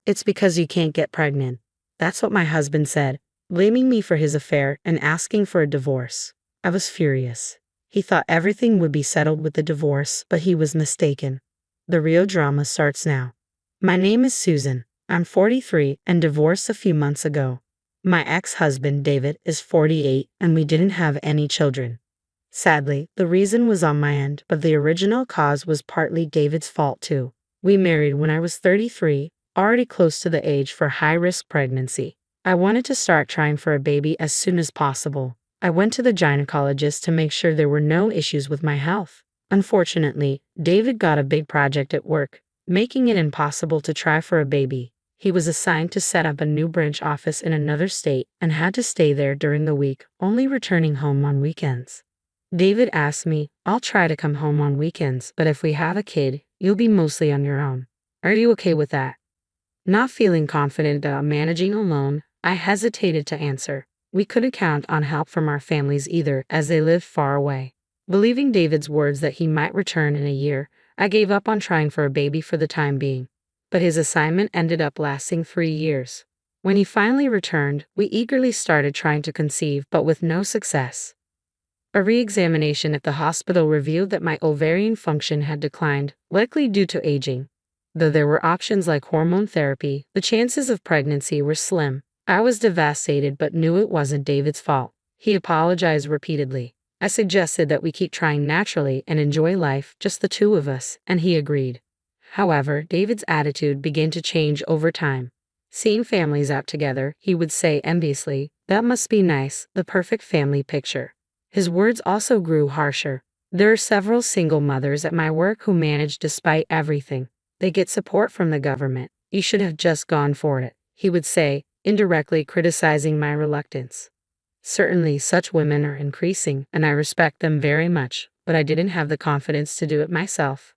It's because you can't get pregnant. That's what my husband said, blaming me for his affair and asking for a divorce. I was furious. He thought everything would be settled with the divorce, but he was mistaken. The real drama starts now. My name is Susan. I'm 43 and divorced a few months ago. My ex-husband, David, is 48 and we didn't have any children. Sadly, the reason was on my end, but the original cause was partly David's fault too. We married when I was 33, already close to the age for high-risk pregnancy. I wanted to start trying for a baby as soon as possible. I went to the gynecologist to make sure there were no issues with my health. Unfortunately, David got a big project at work, making it impossible to try for a baby. He was assigned to set up a new branch office in another state and had to stay there during the week, only returning home on weekends. David asked me, "I'll try to come home on weekends, but if we have a kid, you'll be mostly on your own. Are you okay with that?" Not feeling confident about managing alone, I hesitated to answer. We couldn't count on help from our families either, as they lived far away. Believing David's words that he might return in a year, I gave up on trying for a baby for the time being. But his assignment ended up lasting 3 years. When he finally returned, we eagerly started trying to conceive, but with no success. A re-examination at the hospital revealed that my ovarian function had declined, likely due to aging. Though there were options like hormone therapy, the chances of pregnancy were slim. I was devastated but knew it wasn't David's fault. He apologized repeatedly. I suggested that we keep trying naturally and enjoy life, just the two of us, and he agreed. However, David's attitude began to change over time. Seeing families out together, he would say enviously, "That must be nice, the perfect family picture." His words also grew harsher. "There are several single mothers at my work who manage despite everything. They get support from the government. You should have just gone for it," he would say, indirectly criticizing my reluctance. Certainly, such women are increasing, and I respect them very much, but I didn't have the confidence to do it myself.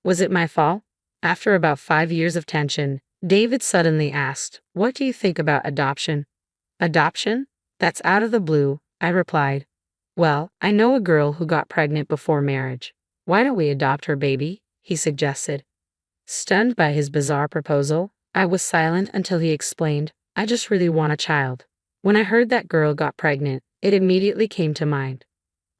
Was it my fault? After about 5 years of tension, David suddenly asked, "What do you think about adoption?" "Adoption? That's out of the blue," I replied. "Well, I know a girl who got pregnant before marriage. Why don't we adopt her baby?" he suggested. Stunned by his bizarre proposal, I was silent until he explained, "I just really want a child." When I heard that girl got pregnant, it immediately came to mind.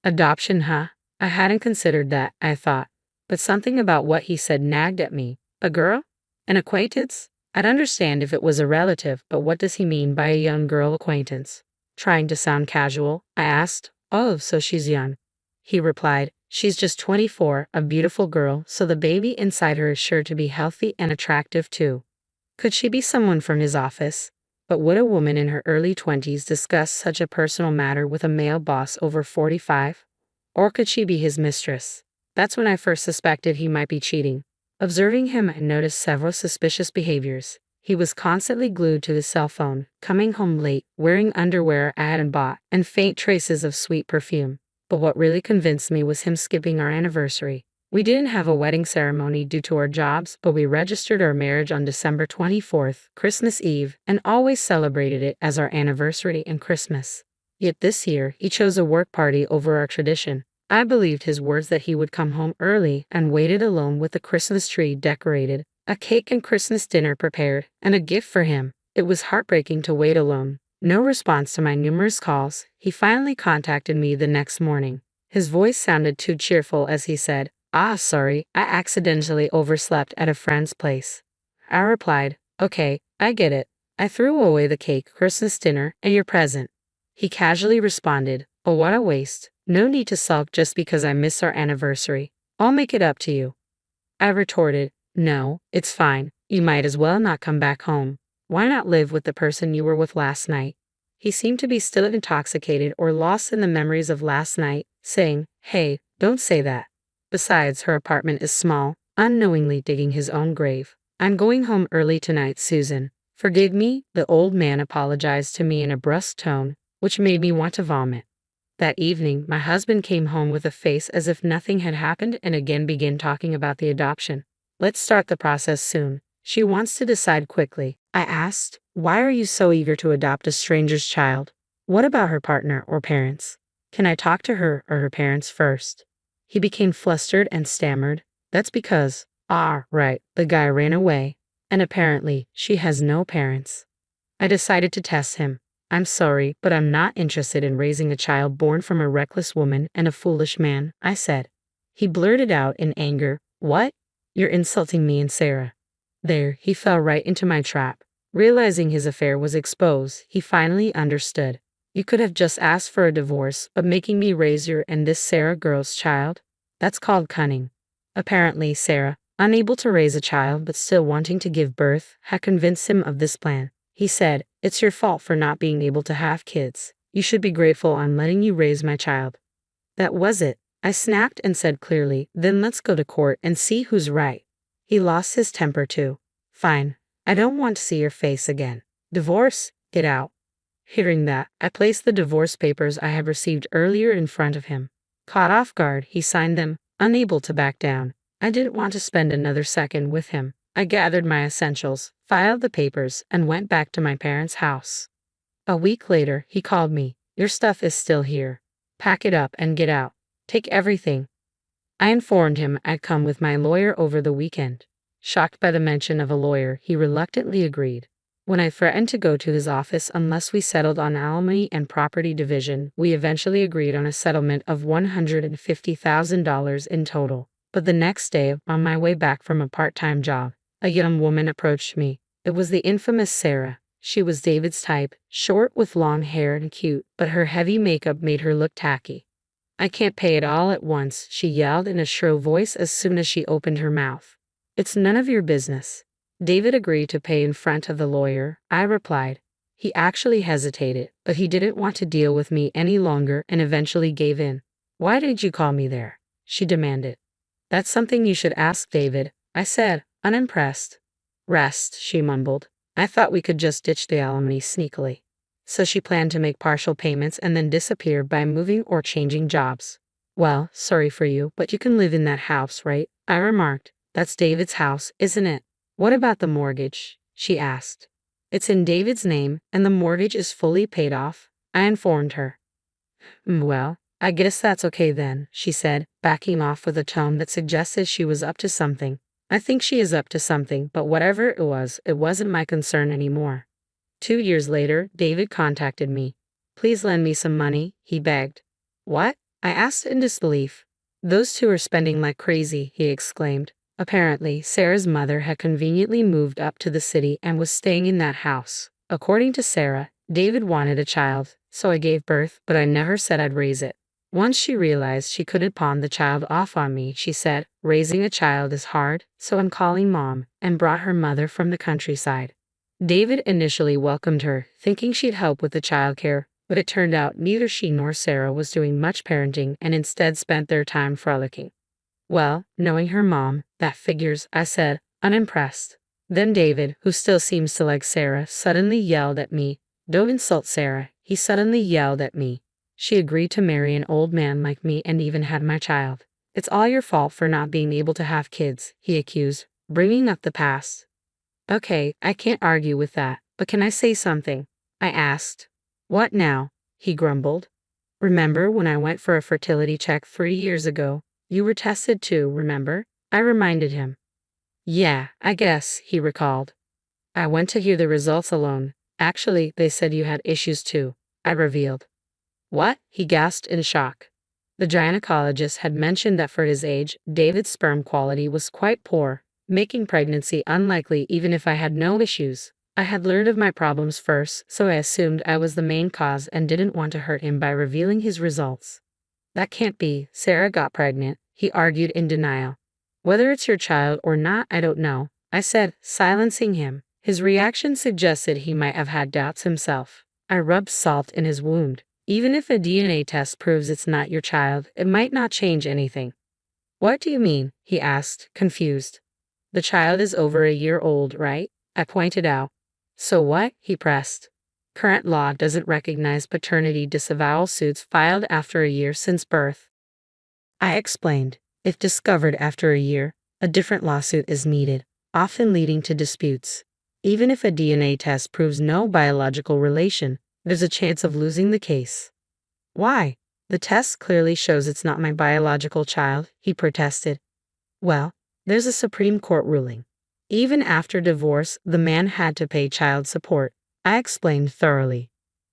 Adoption, huh? I hadn't considered that, I thought. But something about what he said nagged at me. A girl? An acquaintance? I'd understand if it was a relative, but what does he mean by a young girl acquaintance? Trying to sound casual, I asked, "Oh, so she's young." He replied, "She's just 24, a beautiful girl, so the baby inside her is sure to be healthy and attractive too." Could she be someone from his office? But would a woman in her early 20s discuss such a personal matter with a male boss over 45? Or could she be his mistress? That's when I first suspected he might be cheating. Observing him, I noticed several suspicious behaviors. He was constantly glued to his cell phone, coming home late, wearing underwear I hadn't bought, and faint traces of sweet perfume. But what really convinced me was him skipping our anniversary. We didn't have a wedding ceremony due to our jobs, but we registered our marriage on December 24th, Christmas Eve, and always celebrated it as our anniversary and Christmas. Yet this year, he chose a work party over our tradition. I believed his words that he would come home early and waited alone with the Christmas tree decorated, a cake and Christmas dinner prepared, and a gift for him. It was heartbreaking to wait alone. No response to my numerous calls, he finally contacted me the next morning. His voice sounded too cheerful as he said, "Sorry, I accidentally overslept at a friend's place." I replied, "Okay, I get it. I threw away the cake, Christmas dinner, and your present." He casually responded, "Oh, what a waste. No need to sulk just because I missed our anniversary. I'll make it up to you." I retorted, "No, it's fine. You might as well not come back home. Why not live with the person you were with last night?" He seemed to be still intoxicated or lost in the memories of last night, saying, "Hey, don't say that. Besides, her apartment is small," unknowingly digging his own grave. "I'm going home early tonight, Susan. Forgive me," the old man apologized to me in a brusque tone, which made me want to vomit. That evening, my husband came home with a face as if nothing had happened and again began talking about the adoption. "Let's start the process soon. She wants to decide quickly." I asked, "Why are you so eager to adopt a stranger's child? What about her partner or parents? Can I talk to her or her parents first?" He became flustered and stammered, "That's because, right, the guy ran away." and apparently, she has no parents. I decided to test him. I'm sorry, but I'm not interested in raising a child born from a reckless woman and a foolish man, I said. He blurted out in anger, "What? You're insulting me and Sarah." There, he fell right into my trap. Realizing his affair was exposed, he finally understood. You could have just asked for a divorce, but making me raise your and this Sarah girl's child? That's called cunning. Apparently, Sarah, unable to raise a child but still wanting to give birth, had convinced him of this plan. He said, "It's your fault for not being able to have kids. You should be grateful I'm letting you raise my child." That was it. I snapped and said clearly, "Then let's go to court and see who's right." He lost his temper too. "Fine. I don't want to see your face again. Divorce? Get out." Hearing that, I placed the divorce papers I had received earlier in front of him. Caught off guard, he signed them, unable to back down. I didn't want to spend another second with him. I gathered my essentials, filed the papers, and went back to my parents' house. A week later, he called me. "Your stuff is still here. Pack it up and get out. Take everything." I informed him I'd come with my lawyer over the weekend. Shocked by the mention of a lawyer, he reluctantly agreed. When I threatened to go to his office unless we settled on alimony and property division, we eventually agreed on a settlement of $150,000 in total. But the next day, on my way back from a part-time job, a young woman approached me. It was the infamous Sarah. She was David's type, short with long hair and cute, but her heavy makeup made her look tacky. "I can't pay it all at once," she yelled in a shrill voice as soon as she opened her mouth. "It's none of your business." David agreed to pay in front of the lawyer, I replied. He actually hesitated, but he didn't want to deal with me any longer and eventually gave in. "Why did you call me there?" she demanded. "That's something you should ask David," I said, unimpressed. "Rest," she mumbled. "I thought we could just ditch the alimony sneakily." So she planned to make partial payments and then disappear by moving or changing jobs. "Well, sorry for you, but you can live in that house, right?" I remarked. "That's David's house, isn't it?" "What about the mortgage?" she asked. "It's in David's name, and the mortgage is fully paid off," I informed her. "Well, I guess that's okay then," she said, backing off with a tone that suggested she was up to something. I think she is up to something, but whatever it wasn't my concern anymore. 2 years later, David contacted me. "Please lend me some money," he begged. "What?" I asked in disbelief. "Those two are spending like crazy," he exclaimed. Apparently, Sarah's mother had conveniently moved up to the city and was staying in that house. According to Sarah, David wanted a child, so I gave birth, but I never said I'd raise it. Once she realized she couldn't pawn the child off on me, she said, "Raising a child is hard, so I'm calling Mom," and brought her mother from the countryside. David initially welcomed her, thinking she'd help with the childcare, but it turned out neither she nor Sarah was doing much parenting and instead spent their time frolicking. "Well, knowing her mom, that figures," I said, unimpressed. Then David, who still seems to like Sarah, suddenly yelled at me. "Don't insult Sarah," he suddenly yelled at me. "She agreed to marry an old man like me and even had my child. It's all your fault for not being able to have kids," he accused, bringing up the past. "Okay, I can't argue with that, but can I say something?" I asked. "What now?" he grumbled. "Remember when I went for a fertility check 3 years ago? You were tested too, remember?" I reminded him. "Yeah, I guess," he recalled. "I went to hear the results alone. Actually, they said you had issues too," I revealed. "What?" he gasped in shock. The gynecologist had mentioned that for his age, David's sperm quality was quite poor, making pregnancy unlikely even if I had no issues. I had learned of my problems first, so I assumed I was the main cause and didn't want to hurt him by revealing his results. "That can't be. Sarah got pregnant," he argued in denial. "Whether it's your child or not, I don't know," I said, silencing him. His reaction suggested he might have had doubts himself. I rubbed salt in his wound. "Even if a DNA test proves it's not your child, it might not change anything." "What do you mean?" he asked, confused. "The child is over a year old, right?" I pointed out. "So what?" he pressed. "Current law doesn't recognize paternity disavowal suits filed after a year since birth." I explained. If discovered after a year, a different lawsuit is needed, often leading to disputes. Even if a DNA test proves no biological relation, there's a chance of losing the case. "Why? The test clearly shows it's not my biological child," he protested. "Well, there's a Supreme Court ruling. Even after divorce, the man had to pay child support. I explained thoroughly.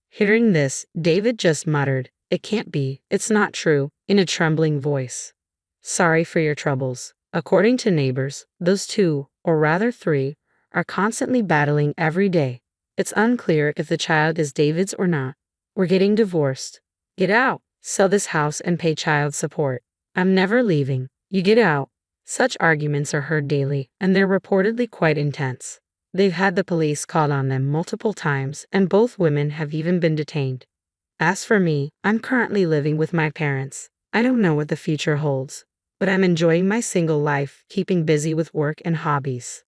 Hearing this, David just muttered, "It can't be, it's not true," in a trembling voice. Sorry for your troubles. According to neighbors, those two, or rather three, are constantly battling every day. It's unclear if the child is David's or not. We're getting divorced. Get out. Sell this house and pay child support. I'm never leaving. You get out. Such arguments are heard daily, and they're reportedly quite intense. They've had the police called on them multiple times, and both women have even been detained. As for me, I'm currently living with my parents. I don't know what the future holds, but I'm enjoying my single life, keeping busy with work and hobbies.